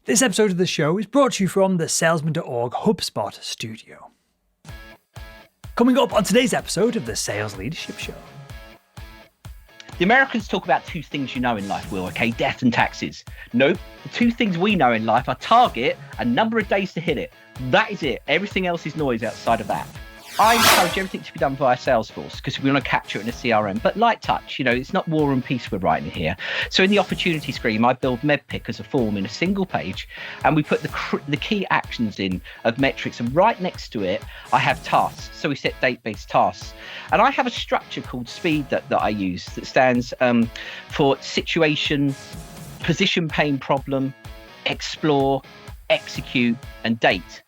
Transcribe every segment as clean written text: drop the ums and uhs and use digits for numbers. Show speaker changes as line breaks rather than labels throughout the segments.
This episode of the show is brought to you from the salesman.org HubSpot studio. Coming up on today's episode of the Sales Leadership Show.
The Americans talk about two things you know in life, Will, okay? Death and taxes. Nope. The two things we know in life are target and number of days to hit it. That is it. Everything else is noise outside of that. I encourage everything to be done via Salesforce because we want to capture it in a CRM, but light touch, it's not war and peace we're writing here. So in the opportunity screen, I build Medpic as a form in a single page, and we put the key actions in of metrics, and right next to it, I have tasks. So we set date-based tasks. And I have a structure called SPEED that I use that stands for situation, position, pain, problem, explore, execute, and date.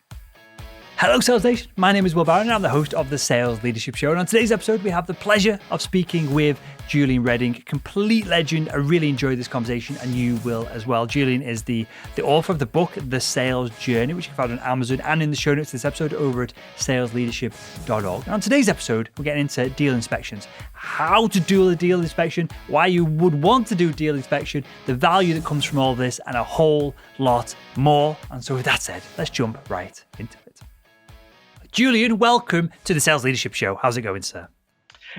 Hello Sales Nation, my name is Will Barron and I'm the host of the Sales Leadership Show. And on today's episode, we have the pleasure of speaking with Julian Reading, complete legend. I really enjoyed this conversation and you will as well. Julian is the author of the book, The Sales Journey, which you can find on Amazon and in the show notes of this episode over at salesleadership.org. And on today's episode, we're getting into deal inspections, how to do a deal inspection, why you would want to do deal inspection, the value that comes from all this, and a whole lot more. And so with that said, let's jump right into it. Julian, welcome to the Sales Leadership Show. How's it going, sir?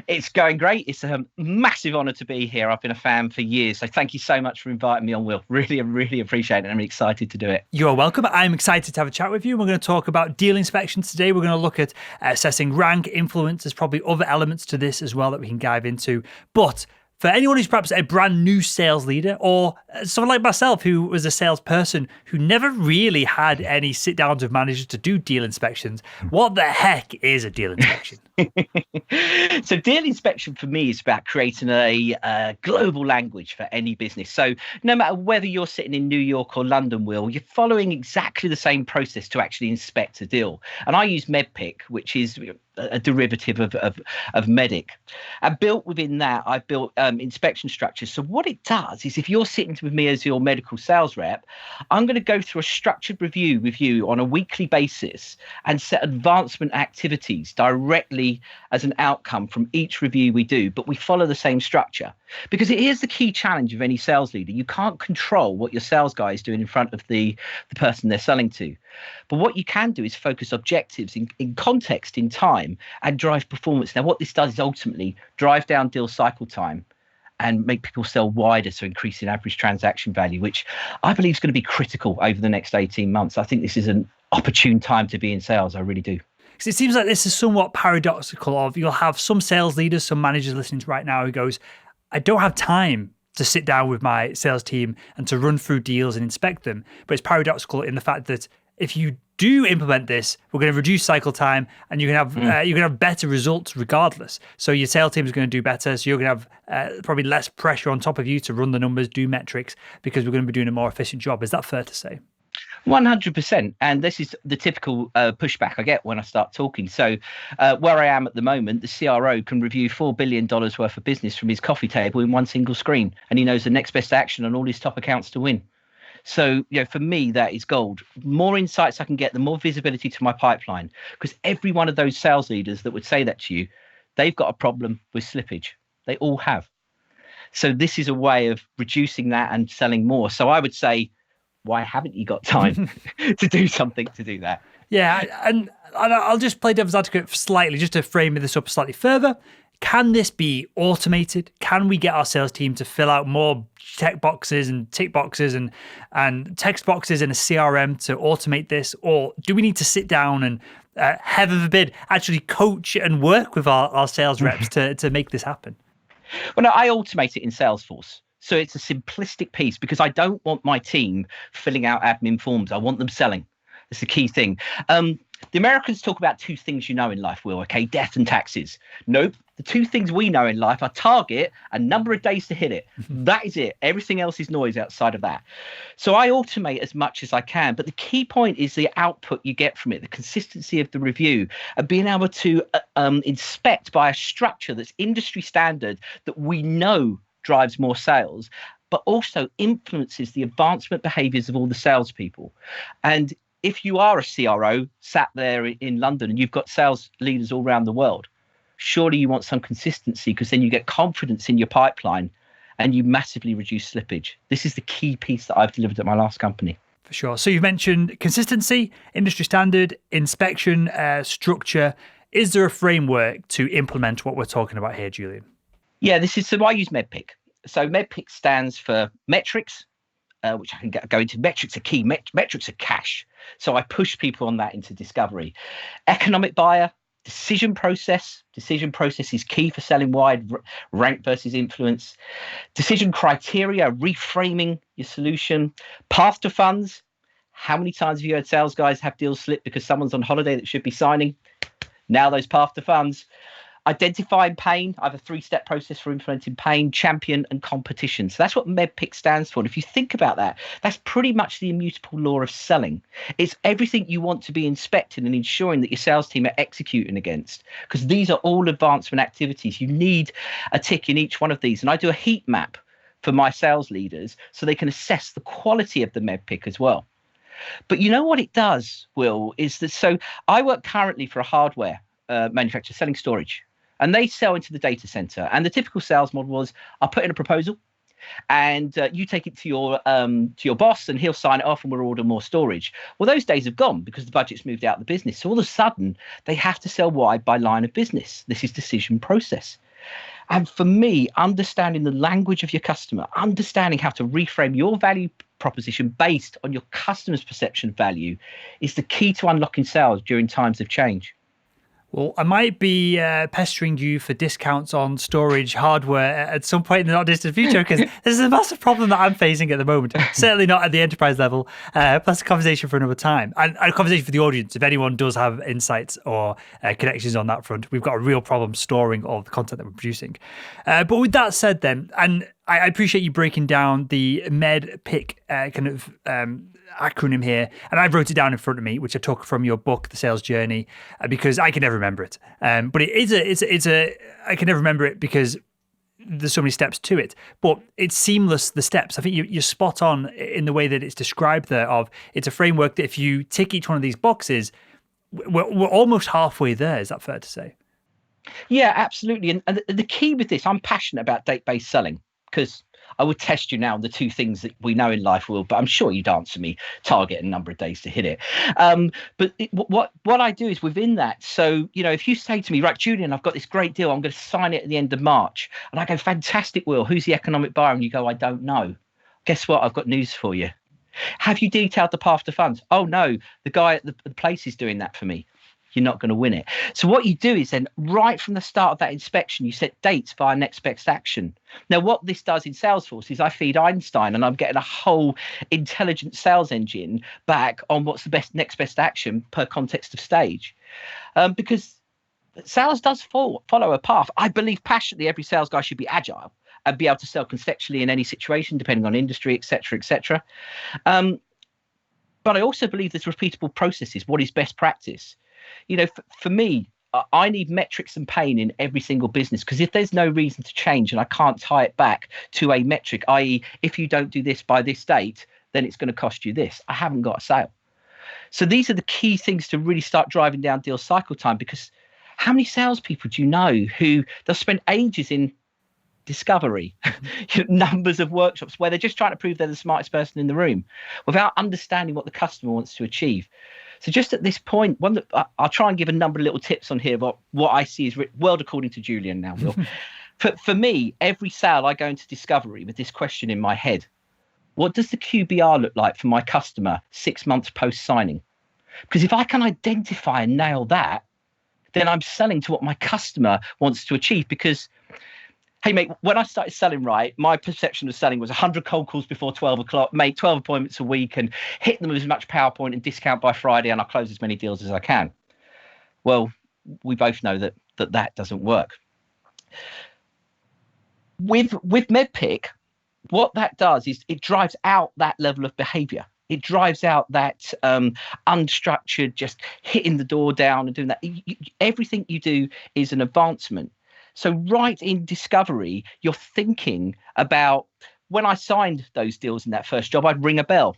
It's going great. It's a massive honor to be here. I've been a fan for years. So thank you so much for inviting me on, Will. Really appreciate it. I'm excited to do it.
You're welcome. I'm excited to have a chat with you. We're going to talk about deal inspections today. We're going to look at assessing rank, influence. There's probably other elements to this as well that we can dive into. But for anyone who's perhaps a brand new sales leader, or someone like myself who was a salesperson who never really had any sit downs with managers to do deal inspections, what the heck is a deal inspection?
So deal inspection for me is about creating a global language for any business. So no matter whether you're sitting in New York or London, Will, you're following exactly the same process to actually inspect a deal. And I use Medpic, which is a derivative of Medic. And built within that, I built inspection structures. So what it does is if you're sitting with me as your medical sales rep, I'm going to go through a structured review with you on a weekly basis and set advancement activities directly as an outcome from each review we do, but we follow the same structure. Because here's the key challenge of any sales leader. You can't control what your sales guy is doing in front of the person they're selling to. But what you can do is focus objectives in context, in time, and drive performance. Now, what this does is ultimately drive down deal cycle time and make people sell wider, so increasing average transaction value, which I believe is going to be critical over the next 18 months. I think this is an opportune time to be in sales. I really do.
Because it seems like this is somewhat paradoxical of you'll have some sales leaders, some managers listening to right now who goes, I don't have time to sit down with my sales team and to run through deals and inspect them. But it's paradoxical in the fact that if you do implement this, we're going to reduce cycle time and you can have better results regardless. So your sales team is going to do better. So you're going to have probably less pressure on top of you to run the numbers, do metrics, because we're going to be doing a more efficient job. Is that fair to say?
100%. And this is the typical pushback I get when I start talking. So where I am at the moment, the CRO can review $4 billion worth of business from his coffee table in one single screen. And he knows the next best action on all his top accounts to win. So, for me, that is gold. More insights I can get, the more visibility to my pipeline. Because every one of those sales leaders that would say that to you, they've got a problem with slippage. They all have. So this is a way of reducing that and selling more. So I would say, why haven't you got time to do something to do that?
Yeah, and I'll just play devil's advocate slightly, just to frame this up slightly further. Can this be automated? Can we get our sales team to fill out more check boxes and tick boxes and text boxes in a CRM to automate this? Or do we need to sit down and, heaven forbid, actually coach and work with our sales reps to make this happen?
Well, no, I automate it in Salesforce. So it's a simplistic piece because I don't want my team filling out admin forms. I want them selling. That's the key thing. The Americans talk about two things you know in life, Will, okay? Death and taxes. Nope. The two things we know in life are target and number of days to hit it. That is it. Everything else is noise outside of that. So I automate as much as I can. But the key point is the output you get from it, the consistency of the review, and being able to inspect by a structure that's industry standard that we know drives more sales, but also influences the advancement behaviors of all the salespeople. And if you are a CRO sat there in London and you've got sales leaders all around the world, surely you want some consistency because then you get confidence in your pipeline and you massively reduce slippage. This is the key piece that I've delivered at my last company.
For sure. So you've mentioned consistency, industry standard, inspection, structure. Is there a framework to implement what we're talking about here, Julian?
Yeah, so I use Medpic. So Medpic stands for metrics, which I can go into. Metrics are key. Metrics are cash. So I push people on that into discovery. Economic buyer, decision process. Decision process is key for selling wide, rank versus influence. Decision criteria, reframing your solution. Path to funds. How many times have you heard sales guys have deals slip because someone's on holiday that should be signing? Now those path to funds. Identifying pain. I have a 3-step process for implementing pain, champion, and competition. So that's what Medpic stands for. And if you think about that, that's pretty much the immutable law of selling. It's everything you want to be inspecting and ensuring that your sales team are executing against, because these are all advancement activities. You need a tick in each one of these. And I do a heat map for my sales leaders so they can assess the quality of the Medpic as well. But you know what it does, Will, is that so I work currently for a hardware manufacturer selling storage, and they sell into the data center. And the typical sales model was, I'll put in a proposal and you take it to your boss and he'll sign it off and we'll order more storage. Well, those days have gone because the budget's moved out of the business. So all of a sudden, they have to sell wide by line of business. This is decision process. And for me, understanding the language of your customer, understanding how to reframe your value proposition based on your customer's perception of value is the key to unlocking sales during times of change.
Well, I might be pestering you for discounts on storage hardware at some point in the not distant future, because this is a massive problem that I'm facing at the moment. Certainly not at the enterprise level. Plus a conversation for another time, and a conversation for the audience. If anyone does have insights or connections on that front, we've got a real problem storing all the content that we're producing. But with that said then, and I appreciate you breaking down the Medpic kind of acronym here, and I wrote it down in front of me, which I took from your book, The Sales Journey, because I can never remember it. But I can never remember it because there's so many steps to it. But it's seamless, the steps. I think you're spot on in the way that it's described there. Of it's a framework that if you tick each one of these boxes, we're almost halfway there. Is that fair to say?
Yeah, absolutely. And the key with this, I'm passionate about date-based selling, because I would test you now on the two things that we know in life, Will, but I'm sure you'd answer me, target a number of days to hit it. What I do is within that. So, if you say to me, right, Julian, I've got this great deal, I'm going to sign it at the end of March. And I go, fantastic, Will, who's the economic buyer? And you go, I don't know. Guess what? I've got news for you. Have you detailed the path to funds? Oh, no, the guy at the place is doing that for me. You're not going to win it. So what you do is then right from the start of that inspection, you set dates via next best action. Now, what this does in Salesforce is I feed Einstein and I'm getting a whole intelligent sales engine back on what's the next best action per context of stage. Because sales does follow a path. I believe passionately every sales guy should be agile and be able to sell contextually in any situation, depending on industry, et cetera, et cetera. But I also believe there's repeatable processes. What is best practice? For me, I need metrics and pain in every single business, because if there's no reason to change and I can't tie it back to a metric, i.e. if you don't do this by this date, then it's going to cost you this, I haven't got a sale. So these are the key things to really start driving down deal cycle time, because how many salespeople do you know who they'll spend ages in discovery, numbers of workshops where they're just trying to prove they're the smartest person in the room without understanding what the customer wants to achieve. So just at this point, I'll try and give a number of little tips on here about what I see as world according to Julian now, Will. For me, every sale I go into discovery with this question in my head: what does the QBR look like for my customer 6 months post signing? Because if I can identify and nail that, then I'm selling to what my customer wants to achieve. Because hey, mate, when I started selling, right, my perception of selling was 100 cold calls before 12 o'clock, make 12 appointments a week and hit them with as much PowerPoint and discount by Friday, and I'll close as many deals as I can. Well, we both know that doesn't work. With Medpic, what that does is it drives out that level of behavior. It drives out that unstructured, just hitting the door down and doing that. Everything you do is an advancement. So right in discovery, you're thinking about, when I signed those deals in that first job, I'd ring a bell.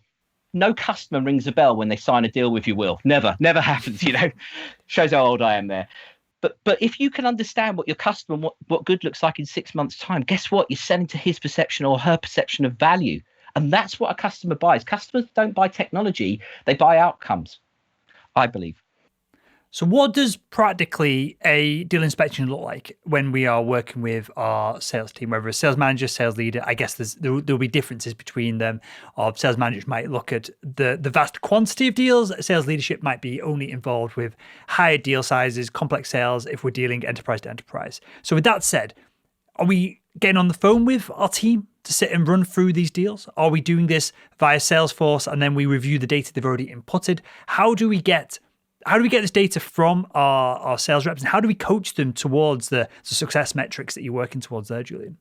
No customer rings a bell when they sign a deal with you, Will. Never happens, Shows how old I am there. But if you can understand what your customer, what good looks like in 6 months' time, guess what? You're selling to his perception or her perception of value. And that's what a customer buys. Customers don't buy technology, they buy outcomes, I believe.
So what does practically a deal inspection look like when we are working with our sales team, whether a sales manager, sales leader? I guess there'll be differences between them. Or sales managers might look at the vast quantity of deals. Sales leadership might be only involved with higher deal sizes, complex sales if we're dealing enterprise to enterprise. So with that said, are we getting on the phone with our team to sit and run through these deals? Are we doing this via Salesforce and then we review the data they've already inputted? How do we get this data from our sales reps, and how do we coach them towards the success metrics that you're working towards there, Julian?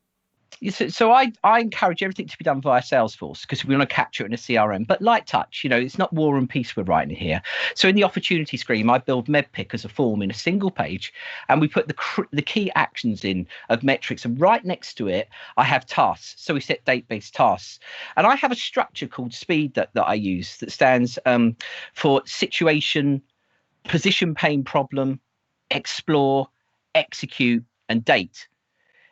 So I encourage everything to be done via Salesforce because we want to capture it in a CRM, but light touch, it's not war and peace we're writing here. So in the opportunity screen, I build Medpic as a form in a single page, and we put the key actions in of metrics, and right next to it, I have tasks. So we set date-based tasks, and I have a structure called SPEED that I use that stands for situation, position, pain, problem, explore, execute, and date.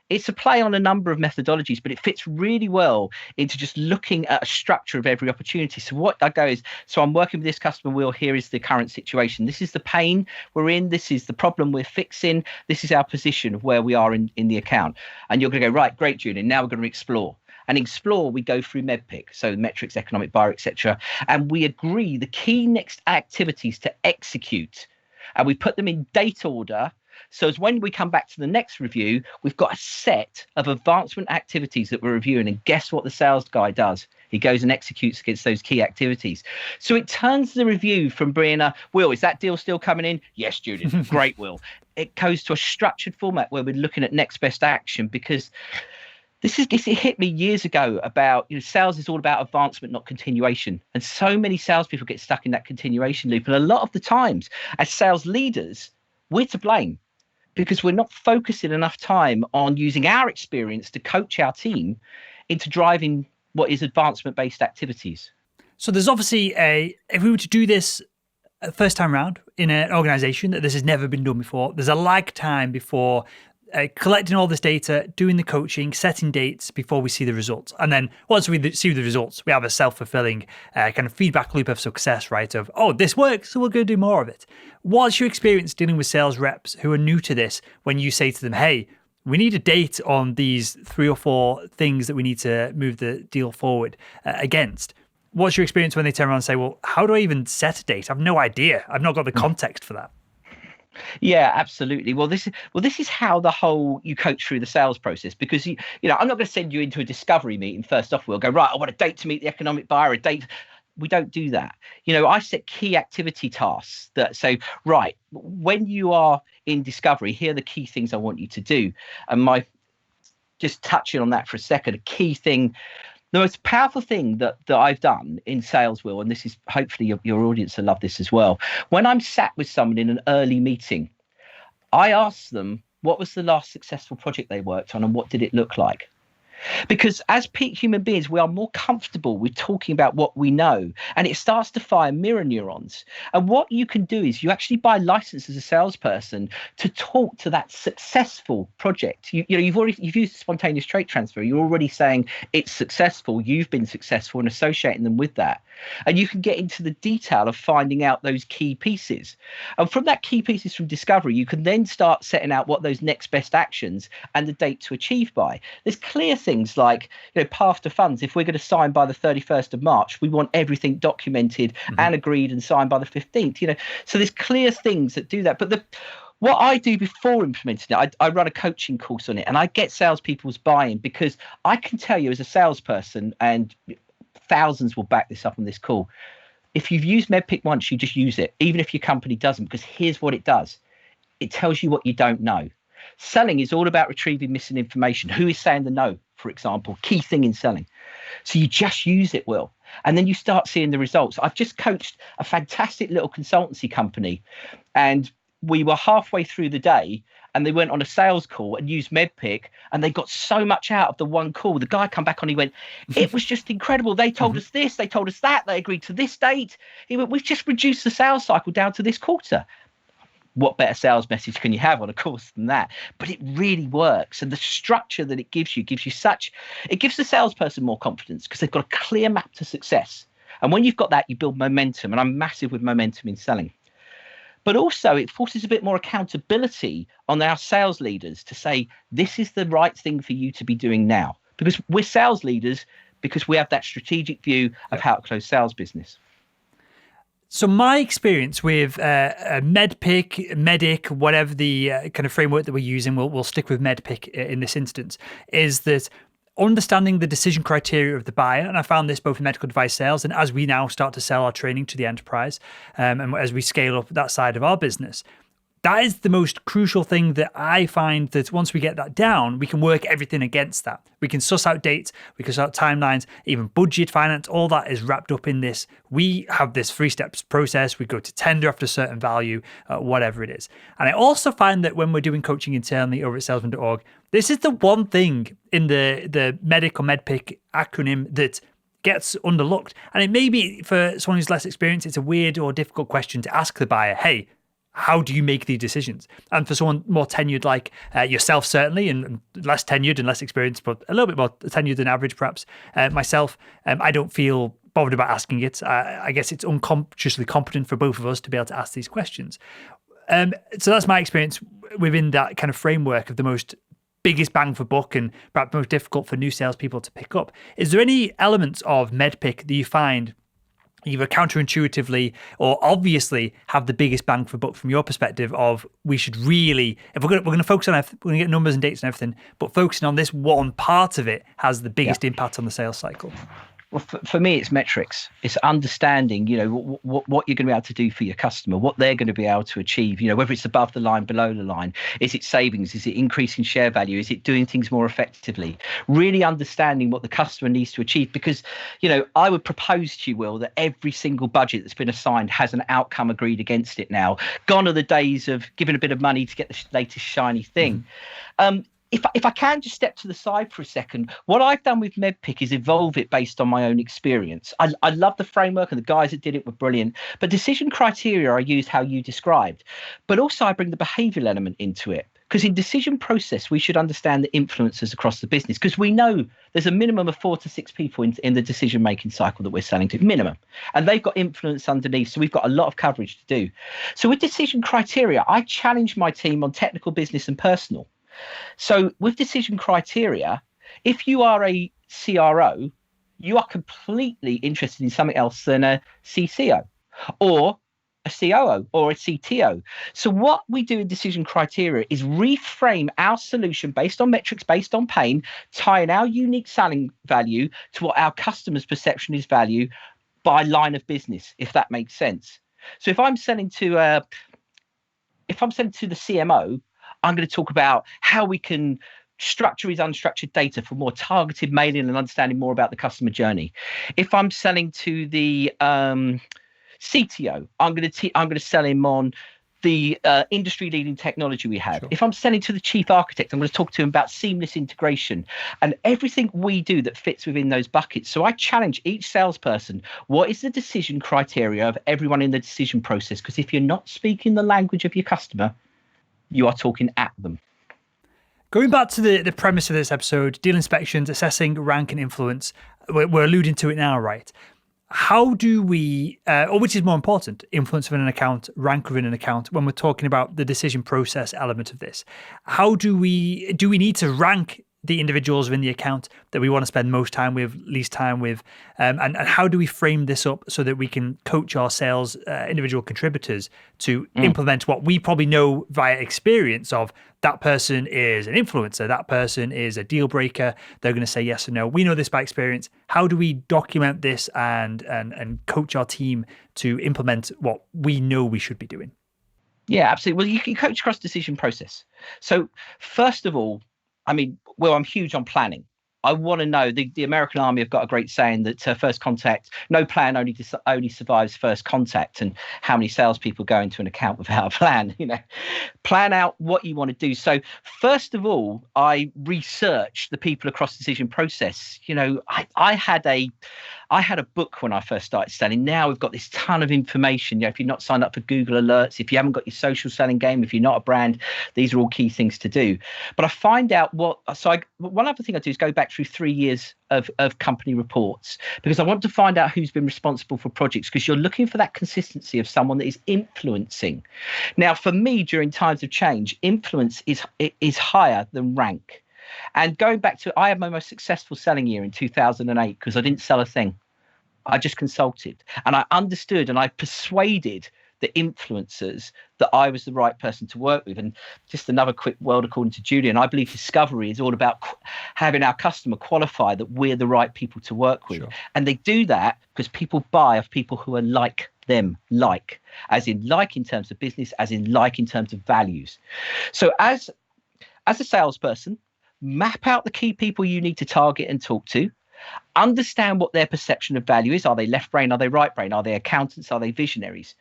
It's a play on a number of methodologies, but it fits really well into just looking at a structure of every opportunity. So what I go is, so I'm working with this customer wheel. Here is the current situation. This is the pain we're in. This is the problem we're fixing. This is our position of where we are in the account. And you're going to go, right, great, Julian. Now we're going to explore. And explore, we go through Medpic, so metrics, economic buyer, etc. And we agree the key next activities to execute. And we put them in date order. So as when we come back to the next review, we've got a set of advancement activities that we're reviewing. And guess what the sales guy does? He goes and executes against those key activities. So it turns the review from being Will, is that deal still coming in? Yes, Julian. Great, Will. It goes to a structured format where we're looking at next best action, because it hit me years ago about, sales is all about advancement, not continuation. And so many salespeople get stuck in that continuation loop. And a lot of the times as sales leaders, we're to blame, because we're not focusing enough time on using our experience to coach our team into driving what is advancement-based activities.
So there's obviously if we were to do this first time round in an organization that this has never been done before, there's a lag time before collecting all this data, doing the coaching, setting dates before we see the results. And then once we see the results, we have a self-fulfilling kind of feedback loop of success, right? Of, this works, so we're going to do more of it. What's your experience dealing with sales reps who are new to this when you say to them, hey, we need a date on these 3 or 4 things that we need to move the deal forward against? What's your experience when they turn around and say, well, how do I even set a date? I've no idea. I've not got the context for that.
Yeah, absolutely. Well, this is how you coach through the sales process, because I'm not going to send you into a discovery meeting. First off, we'll go, right, I want a date to meet the economic buyer, a date. We don't do that. I set key activity tasks that say, right, when you are in discovery, here are the key things I want you to do. And just touching on that for a second, a key thing, the most powerful thing that I've done in sales, Will, and this is hopefully your audience will love this as well. When I'm sat with someone in an early meeting, I ask them, what was the last successful project they worked on and what did it look like? Because as peak human beings, we are more comfortable with talking about what we know, and it starts to fire mirror neurons. And what you can do is you actually buy license as a salesperson to talk to that successful project. You've used spontaneous trait transfer. You're already saying it's successful. You've been successful and associating them with that. And you can get into the detail of finding out those key pieces. And from that key pieces from discovery, you can then start setting out what those next best actions and the date to achieve by. There's clear things like, path to funds. If we're going to sign by the 31st of March, we want everything documented and agreed and signed by the 15th. So there's clear things that do that. But what I do before implementing it, I run a coaching course on it, and I get salespeople's buy-in, because I can tell you as a salesperson, and thousands will back this up on this call, if you've used Medpic once, you just use it, even if your company doesn't, because here's what it does. It tells you what you don't know. Selling is all about retrieving missing information. Who is saying the no, for example, key thing in selling. So you just use it, Will, and then you start seeing the results. I've just coached a fantastic little consultancy company, and we were halfway through the day and they went on a sales call and used Medpic, and they got so much out of the one call. The guy come back on, he went, it was just incredible. They told us this, they told us that, they agreed to this date. He went, we've just reduced the sales cycle down to this quarter. what better sales message can you have on a course than that? But it really works. And the structure that it gives you it gives the salesperson more confidence because they've got a clear map to success. And when you've got that, you build momentum. And I'm massive with momentum in selling. But also it forces a bit more accountability on our sales leaders to say, this is the right thing for you to be doing now. Because we're sales leaders, because we have that strategic view of how to close sales business.
So my experience with Medpic, Medic, whatever the kind of framework that we're using, we'll stick with Medpic in this instance, is that understanding the decision criteria of the buyer, and I found this both in medical device sales and as we now start to sell our training to the enterprise, and as we scale up that side of our business, that is the most crucial thing that I find that once we get that down, we can work everything against that. We can suss out dates, we can suss out timelines, even budget, finance, all that is wrapped up in this. We have this 3 steps process. We go to tender after a certain value, whatever it is. And I also find that when we're doing coaching internally over at salesman.org, this is the one thing in the Medic or Medpic acronym that gets underlooked. And it may be for someone who's less experienced, it's a weird or difficult question to ask the buyer, hey, how do you make these decisions? And for someone more tenured like yourself, certainly, and less tenured and less experienced, but a little bit more tenured than average, perhaps, myself, I don't feel bothered about asking it. I guess it's unconsciously competent for both of us to be able to ask these questions. So that's my experience within that kind of framework of the biggest bang for buck and perhaps most difficult for new salespeople to pick up. Is there any elements of Medpic that you find either counterintuitively or obviously have the biggest bang for buck from your perspective of we should really, if we're going to focus on, we're going to get numbers and dates and everything, but focusing on this one part of it has the biggest impact on the sales cycle?
Well, for me, it's metrics. It's understanding, what you're going to be able to do for your customer, what they're going to be able to achieve, whether it's above the line, below the line. Is it savings? Is it increasing share value? Is it doing things more effectively? Really understanding what the customer needs to achieve. Because, I would propose to you, Will, that every single budget that's been assigned has an outcome agreed against it now. Gone are the days of giving a bit of money to get the latest shiny thing. If I can just step to the side for a second, what I've done with Medpic is evolve it based on my own experience. I love the framework and the guys that did it were brilliant, but decision criteria I used how you described, but also I bring the behavioural element into it. Because in decision process, we should understand the influencers across the business, because we know there's a minimum of 4 to 6 people in the decision-making cycle that we're selling to, minimum. And they've got influence underneath, so we've got a lot of coverage to do. So with decision criteria, I challenge my team on technical, business and personal. So with decision criteria, if you are a CRO, you are completely interested in something else than a CCO or a COO or a CTO. So what we do in decision criteria is reframe our solution based on metrics, based on pain, tying our unique selling value to what our customer's perception is value by line of business, if that makes sense. So if I'm selling to the CMO, I'm going to talk about how we can structure his unstructured data for more targeted mailing and understanding more about the customer journey. If I'm selling to the CTO, I'm going to sell him on the industry-leading technology we have. Sure. If I'm selling to the chief architect, I'm going to talk to him about seamless integration and everything we do that fits within those buckets. So I challenge each salesperson, what is the decision criteria of everyone in the decision process? Because if you're not speaking the language of your customer, you are talking at them.
Going back to the premise of this episode, deal inspections, assessing rank and influence, we're alluding to it now, right? How do we, or which is more important, influence within an account, rank within an account, when we're talking about the decision process element of this? How do we need to rank the individuals within the account that we want to spend most time with, least time with, and how do we frame this up so that we can coach our sales individual contributors to implement what we probably know via experience of that person is an influencer, that person is a deal breaker, they're going to say yes or no. We know this by experience. How do we document this and coach our team to implement what we know we should be doing?
Yeah, absolutely. Well, you can coach cross decision process. So first of all, I'm huge on planning. I want to know, the American Army have got a great saying that first contact, no plan only survives first contact. And how many salespeople go into an account without a plan? Plan out what you want to do. So first of all, I researched the people across decision process. I had I had a book when I first started selling. Now we've got this ton of information. If you're not signed up for Google Alerts, if you haven't got your social selling game, if you're not a brand, these are all key things to do. But I find out one other thing I do is go back through 3 years of company reports, because I want to find out who's been responsible for projects, because you're looking for that consistency of someone that is influencing. Now, for me, during times of change, influence is higher than rank. And going back to, I had my most successful selling year in 2008 because I didn't sell a thing. I just consulted, and I understood, and I persuaded the influencers that I was the right person to work with. And just another quick word according to Julian, I believe discovery is all about having our customer qualify that we're the right people to work with. Sure. And they do that because people buy of people who are like them, as in terms of business, as in in terms of values. So as a salesperson, map out the key people you need to target and talk to. Understand what their perception of value is. Are they left brain? Are they right brain? Are they accountants? Are they visionaries?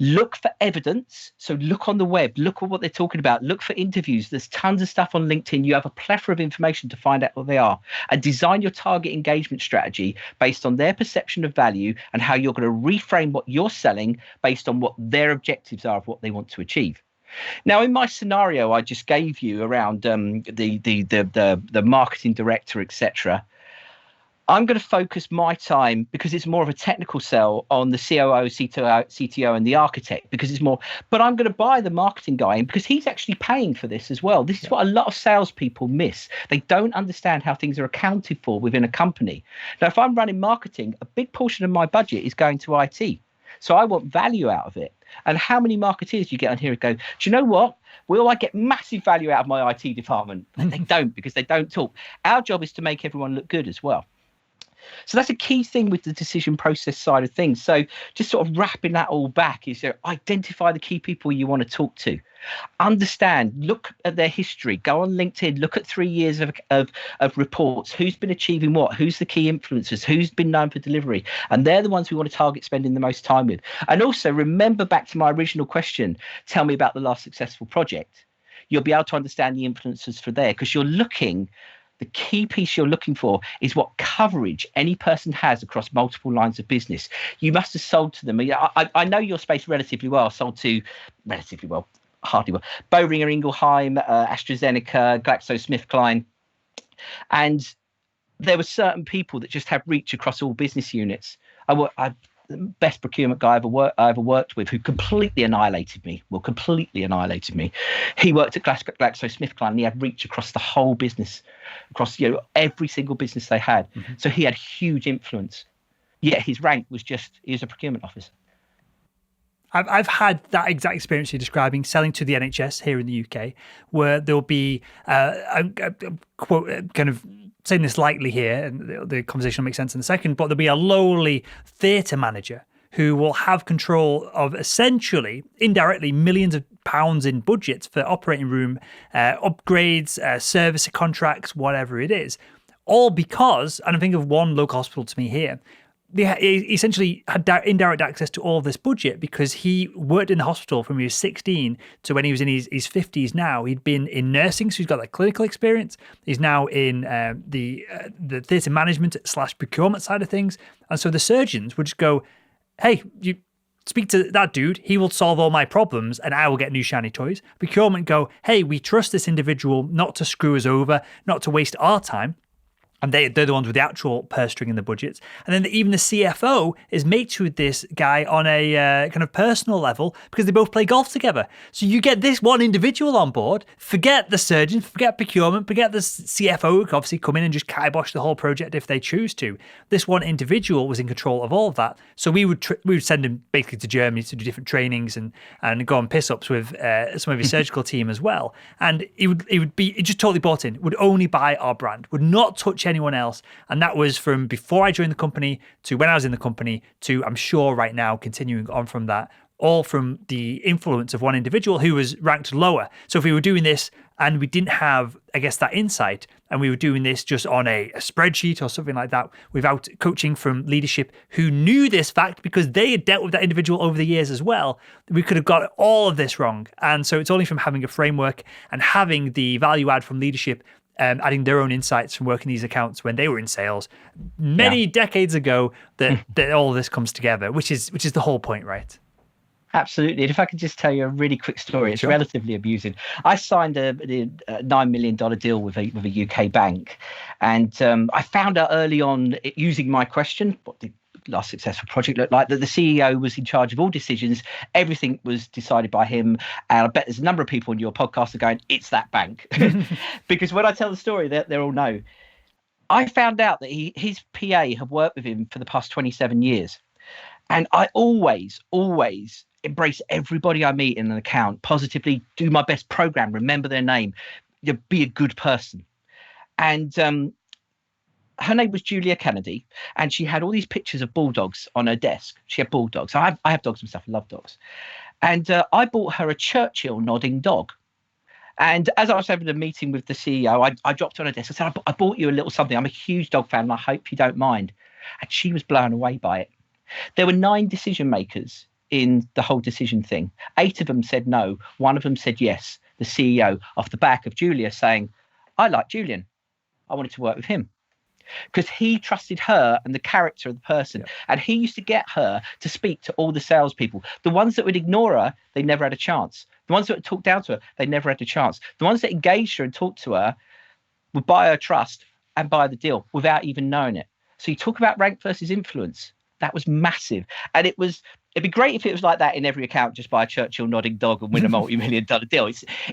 Look for evidence. So look on the web, look at what they're talking about, look for interviews. There's tons of stuff on LinkedIn. You have a plethora of information to find out what they are, and design your target engagement strategy based on their perception of value and how you're going to reframe what you're selling based on what their objectives are of what they want to achieve. Now, in my scenario I just gave you around the marketing director, etc., I'm going to focus my time, because it's more of a technical sell, on the COO, CTO, and the architect, because it's more. But I'm going to buy the marketing guy in because he's actually paying for this as well. This is what a lot of salespeople miss. They don't understand how things are accounted for within a company. Now, if I'm running marketing, a big portion of my budget is going to IT. So I want value out of it. And how many marketeers you get on here who go, do you know what? Will I get massive value out of my IT department? And they don't, because they don't talk. Our job is to make everyone look good as well. So that's a key thing with the decision process side of things. So just sort of wrapping that all back is, identify the key people you want to talk to. Understand, look at their history, go on LinkedIn, look at 3 years of reports, who's been achieving what, who's the key influencers, who's been known for delivery. And they're the ones we want to target spending the most time with. And also remember back to my original question, tell me about the last successful project. You'll be able to understand the influencers for there, because the key piece you're looking for is what coverage any person has across multiple lines of business. You must have sold to them. I know your space relatively well. Hardly well. Boehringer Ingelheim, AstraZeneca, GlaxoSmithKline. And there were certain people that just have reach across all business units. The best procurement guy I ever worked with, who completely annihilated me. He worked at GlaxoSmithKline, and he had reach across the whole business, across every single business they had. Mm-hmm. So he had huge influence. Yet his rank was he was a procurement officer.
I've had that exact experience you're describing, selling to the NHS here in the UK, where there'll be a quote, kind of saying this lightly here, and the conversation will make sense in a second, but there'll be a lowly theatre manager who will have control of essentially, indirectly, millions of pounds in budgets for operating room upgrades, service contracts, whatever it is. All because, and I'm thinking of one local hospital to me here, he essentially had indirect access to all of this budget because he worked in the hospital from when he was 16 to when he was in his 50s now. He'd been in nursing, so he's got that clinical experience. He's now in the theatre management / procurement side of things. And so the surgeons would just go, hey, you speak to that dude, he will solve all my problems and I will get new shiny toys. Procurement go, hey, we trust this individual not to screw us over, not to waste our time. And they're the ones with the actual purse string in the budgets. And then even the CFO is mates with this guy on a kind of personal level because they both play golf together. So you get this one individual on board, forget the surgeon, forget procurement, forget the CFO who can obviously come in and just kibosh the whole project if they choose to. This one individual was in control of all of that. So we would send him basically to Germany to do different trainings and go on piss-ups with some of his surgical team as well. And he just totally bought in, would only buy our brand, would not touch anyone else. And that was from before I joined the company to when I was in the company to, I'm sure right now, continuing on from that, all from the influence of one individual who was ranked lower. So if we were doing this and we didn't have, I guess, that insight, and we were doing this just on a spreadsheet or something like that, without coaching from leadership who knew this fact because they had dealt with that individual over the years as well, we could have got all of this wrong. And so it's only from having a framework and having the value add from leadership adding their own insights from working these accounts when they were in sales many decades ago, that all this comes together, which is the whole point, right?
Absolutely. And if I could just tell you a really quick story, it's relatively amusing. I signed a $9 million deal with a UK bank. And I found out early on, using my question, what the last successful project looked like, that the CEO was in charge of all decisions. Everything was decided by him. And I bet there's a number of people on your podcast are going, it's that bank. Because when I tell the story, they all know. I found out that his PA had worked with him for the past 27 years. And I always embrace everybody I meet in an account positively, do my best program, remember their name, be a good person. And her name was Julia Kennedy, and she had all these pictures of bulldogs on her desk. She had bulldogs. I have dogs myself. I love dogs. And I bought her a Churchill nodding dog. And as I was having a meeting with the CEO, I dropped on her desk. I said, I bought you a little something. I'm a huge dog fan, and I hope you don't mind. And she was blown away by it. There were 9 decision makers in the whole decision thing. 8 of them said no. 1 of them said yes. The CEO, off the back of Julia, saying, I like Julian. I wanted to work with him. Because he trusted her and the character of the person. Yeah. And he used to get her to speak to all the salespeople. The ones that would ignore her, they never had a chance. The ones that would talk down to her, they never had a chance. The ones that engaged her and talked to her would buy her trust and buy the deal without even knowing it. So you talk about rank versus influence. That was massive. And it'd be great if it was like that in every account, just buy a Churchill nodding dog and win a multi-million-dollar deal.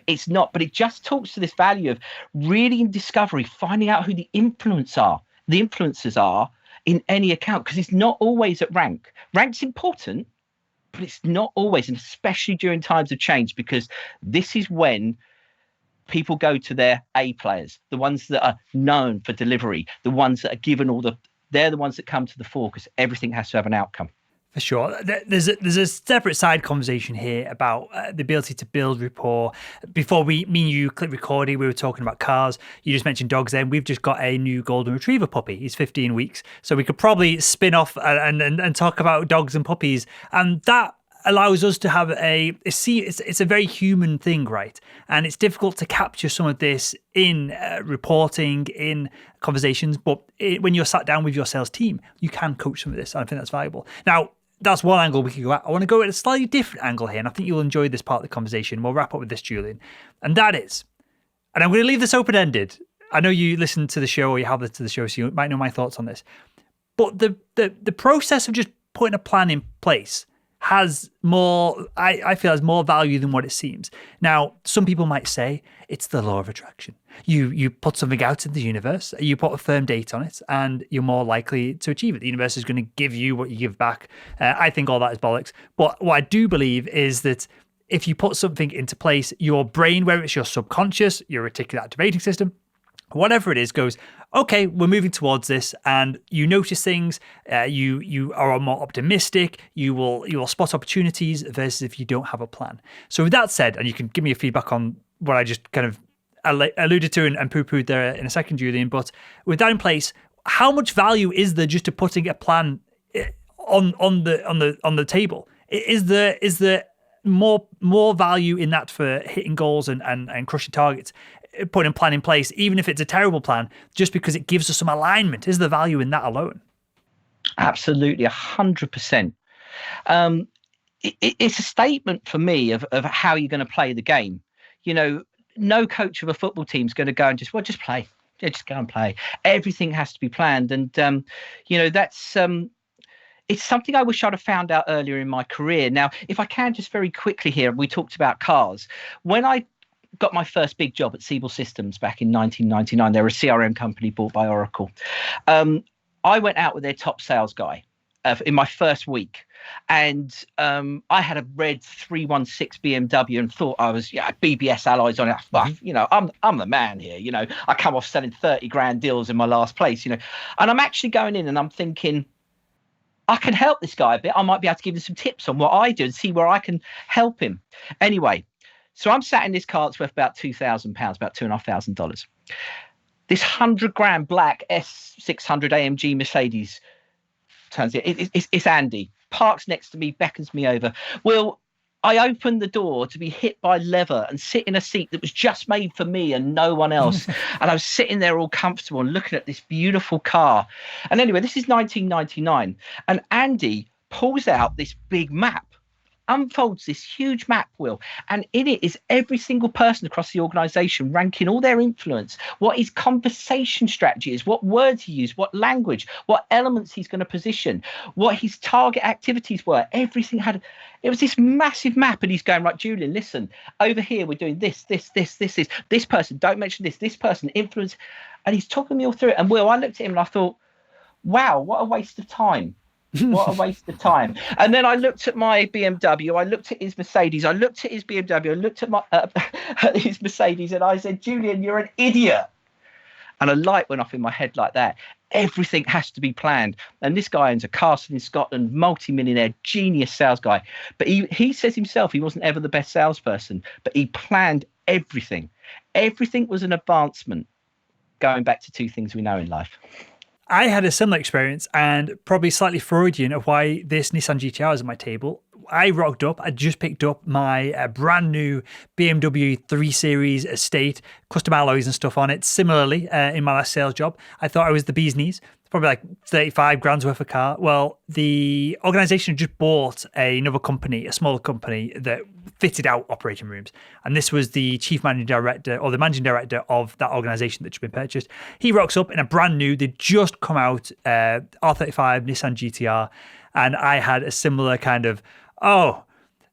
It's not, but it just talks to this value of really in discovery, finding out who the influencers are in any account, because it's not always at rank. Rank's important, but it's not always, and especially during times of change, because this is when people go to their A players, the ones that are known for delivery, the ones that are given they're the ones that come to the fore, because everything has to have an outcome.
For sure. There's a separate side conversation here about the ability to build rapport. Before me and you click recording, we were talking about cars. You just mentioned dogs then. We've just got a new golden retriever puppy. He's 15 weeks. So we could probably spin off and talk about dogs and puppies. And that allows us to have it's a very human thing, right? And it's difficult to capture some of this in reporting, in conversations, but when you're sat down with your sales team, you can coach some of this, and I think that's valuable. Now, that's one angle we could go at. I want to go at a slightly different angle here, and I think you'll enjoy this part of the conversation. We'll wrap up with this, Julian, and that is, and I'm going to leave this open-ended. I know you listen to the show, or you have listened to the show, so you might know my thoughts on this, but the process of just putting a plan in place has more, I feel, has more value than what it seems. Now, some people might say it's the law of attraction. You put something out in the universe, you put a firm date on it, and you're more likely to achieve it. The universe is going to give you what you give back. I think all that is bollocks. But what I do believe is that if you put something into place, your brain, whether it's your subconscious, your reticular activating system, whatever it is, goes, okay, we're moving towards this, and you notice things. You are more optimistic. You will spot opportunities versus if you don't have a plan. So with that said, and you can give me a feedback on what I just kind of alluded to and poo-pooed there in a second, Julian. But with that in place, how much value is there just to putting a plan on the table? Is there more value in that for hitting goals and crushing targets? Putting a plan in place, even if it's a terrible plan, just because it gives us some alignment? Is the value in that alone?
Absolutely, 100%. It's a statement for me of how you're going to play the game. You know, no coach of a football team is going to go and just play. Yeah, just go and play. Everything has to be planned, and that's. It's something I wish I'd have found out earlier in my career. Now, if I can just very quickly here, we talked about cars. When I got my first big job at Siebel Systems back in 1999. They were a CRM company bought by Oracle. I went out with their top sales guy in my first week. And I had a red 316 BMW and thought I was BBS alloys on it. I'm the man here. I come off selling 30 grand deals in my last place. And I'm actually going in and I'm thinking, I can help this guy a bit. I might be able to give him some tips on what I do and see where I can help him. Anyway, so I'm sat in this car that's worth about £2,000, about $2,500. This 100 grand black S600 AMG Mercedes turns it's Andy, parks next to me, beckons me over. Will, I opened the door to be hit by leather and sit in a seat that was just made for me and no one else. And I was sitting there all comfortable and looking at this beautiful car. And anyway, this is 1999. And Andy pulls out this big map, unfolds this huge map, Will, and in it is every single person across the organization, ranking all their influence, what his conversation strategy is, what words he used, what language, what elements he's going to position, what his target activities were. Everything had, it was this massive map, and he's going, right, Julian, listen, over here we're doing this person, don't mention this person, influence, and he's talking me all through it. And Will, I looked at him and I thought, wow, what a waste of time. What a waste of time. And then I looked at my BMW, I looked at his Mercedes, I looked at his BMW, I looked at my at his Mercedes, and I said, Julian, you're an idiot. And a light went off in my head like that. Everything has to be planned. And this guy owns a castle in Scotland, multi-millionaire, genius sales guy. But he says himself he wasn't ever the best salesperson, but he planned everything. Everything was an advancement, going back to two things we know in life.
I had a similar experience, and probably slightly Freudian of why this Nissan GTR is at my table. I rocked up. I just picked up my brand new BMW 3 Series estate, custom alloys and stuff on it. Similarly, in my last sales job, I thought I was the bee's knees. Probably like 35 grand's worth of car. Well, the organization just bought another company, a smaller company that fitted out operating rooms. And this was the chief managing director or the managing director of that organization that's been purchased. He rocks up in a brand new, they'd just come out, R35 Nissan GTR. And I had a similar kind of, oh,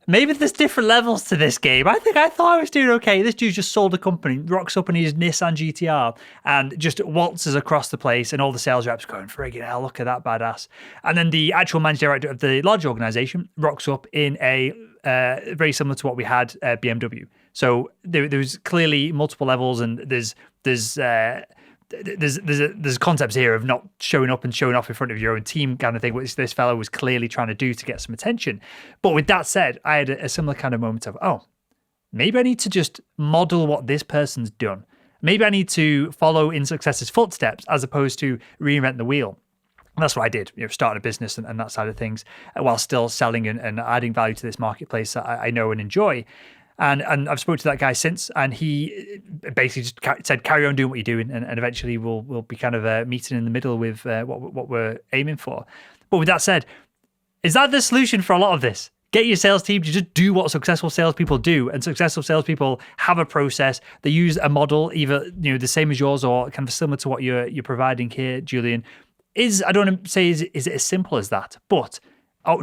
maybe there's different levels to this game. I thought I was doing okay. This dude just sold a company, rocks up in his Nissan GTR and just waltzes across the place, and all the sales reps going, friggin' hell, look at that badass. And then the actual managing director of the large organization rocks up in a very similar to what we had BMW. So there's clearly multiple levels, and there's concepts here of not showing up and showing off in front of your own team kind of thing, which this fellow was clearly trying to do to get some attention. But with that said, I had a similar kind of moment of, oh, maybe I need to just model what this person's done. Maybe I need to follow in success's footsteps as opposed to reinvent the wheel. And that's what I did, starting a business and that side of things, while still selling and adding value to this marketplace that I know and enjoy. And I've spoken to that guy since, and he basically just said, carry on doing what you're doing, and eventually we'll be kind of meeting in the middle with what we're aiming for. But with that said, is that the solution for a lot of this? Get your sales team to just do what successful salespeople do, and successful salespeople have a process. They use a model, either the same as yours or kind of similar to what you're providing here, Julian. I don't want to say is it as simple as that, but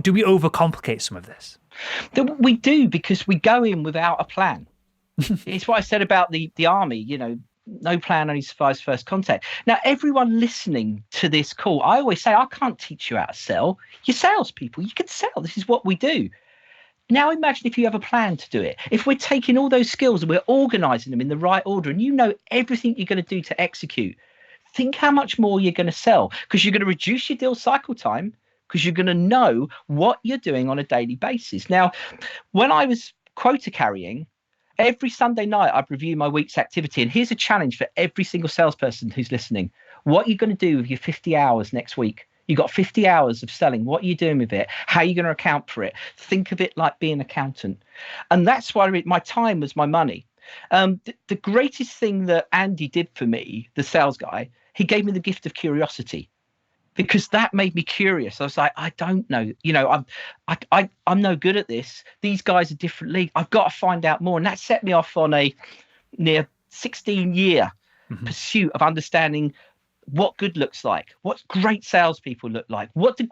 do we overcomplicate some of this?
We do, because we go in without a plan. It's what I said about the army, no plan only survives first contact. Now, everyone listening to this call, I always say, I can't teach you how to sell. You're salespeople. You can sell. This is what we do. Now, imagine if you have a plan to do it. If we're taking all those skills and we're organizing them in the right order, and you know everything you're going to do to execute, think how much more you're going to sell, because you're going to reduce your deal cycle time, because you're going to know what you're doing on a daily basis. Now, when I was quota carrying, every Sunday night I'd review my week's activity. And here's a challenge for every single salesperson who's listening. What are you going to do with your 50 hours next week? You've got 50 hours of selling. What are you doing with it? How are you going to account for it? Think of it like being an accountant. And that's why my time was my money. The greatest thing that Andy did for me, the sales guy, he gave me the gift of curiosity. Because that made me curious. I was like, I don't know. I'm no good at this. These guys are different leagues. I've got to find out more. And that set me off on a near 16-year pursuit of understanding what good looks like, what great salespeople look like, what do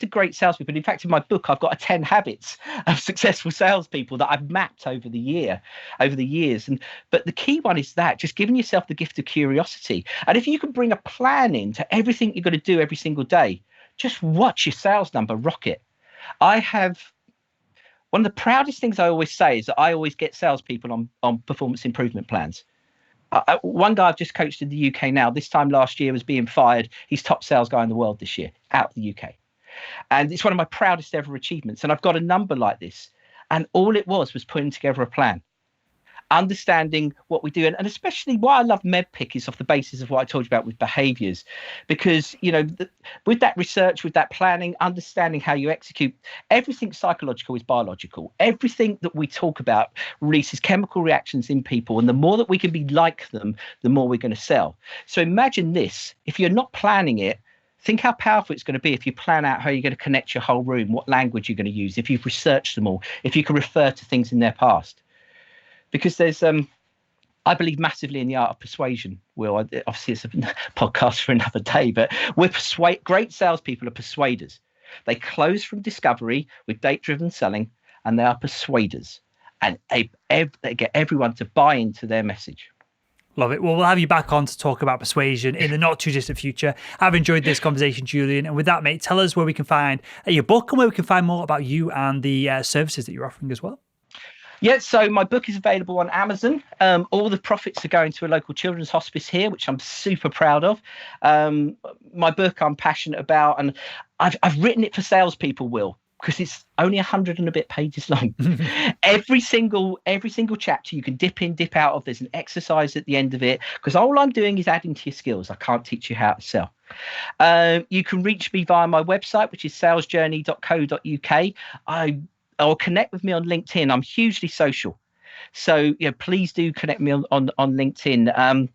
great salespeople. In fact, in my book, I've got 10 habits of successful salespeople that I've mapped over the years. But the key one is that just giving yourself the gift of curiosity. And if you can bring a plan into everything you're going to do every single day, just watch your sales number rocket. I have one of the proudest things I always say is that I always get salespeople on performance improvement plans. One guy I've just coached in the UK now, this time last year was being fired. He's top sales guy in the world this year, out of the UK. And it's one of my proudest ever achievements. And I've got a number like this. And all it was putting together a plan. understanding what we do. And especially why I love Medpic is off the basis of what I told you about with behaviors, because, with that research, with that planning, understanding how you execute, everything psychological is biological. Everything that we talk about releases chemical reactions in people. And the more that we can be like them, the more we're going to sell. So imagine this, if you're not planning it, think how powerful it's going to be if you plan out how you're going to connect your whole room, what language you're going to use, if you've researched them all, if you can refer to things in their past. Because there's, I believe massively in the art of persuasion, Will. Obviously, it's a podcast for another day, but great salespeople are persuaders. They close from discovery with date-driven selling, and they are persuaders. And they get everyone to buy into their message.
Love it. Well, we'll have you back on to talk about persuasion in the not too distant future. I've enjoyed this conversation, Julian. And with that, mate, tell us where we can find your book and where we can find more about you and the services that you're offering as well.
Yeah, so my book is available on Amazon. All the profits are going to a local children's hospice here, which I'm super proud of. My book I'm passionate about, and I've written it for salespeople, Will, because it's only 100 and a bit pages long. Every single chapter you can dip in, dip out of. There's an exercise at the end of it, because all I'm doing is adding to your skills. I can't teach you how to sell. You can reach me via my website, which is salesjourney.co.uk. Or connect with me on LinkedIn. I'm hugely social. So please do connect me on LinkedIn.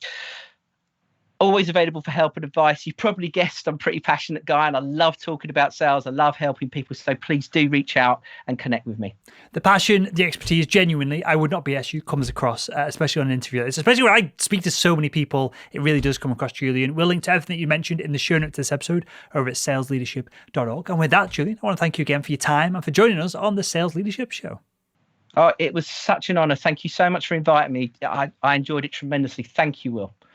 Always available for help and advice. You've probably guessed I'm a pretty passionate guy, and I love talking about sales. I love helping people. So please do reach out and connect with me.
The passion, the expertise, genuinely, I would not BS you, comes across, especially on an interview like this. Especially when I speak to so many people, it really does come across, Julian. We'll link to everything that you mentioned in the show notes to this episode over at salesleadership.org. And with that, Julian, I want to thank you again for your time and for joining us on the Sales Leadership Show.
Oh, it was such an honor. Thank you so much for inviting me. I enjoyed it tremendously. Thank you, Will.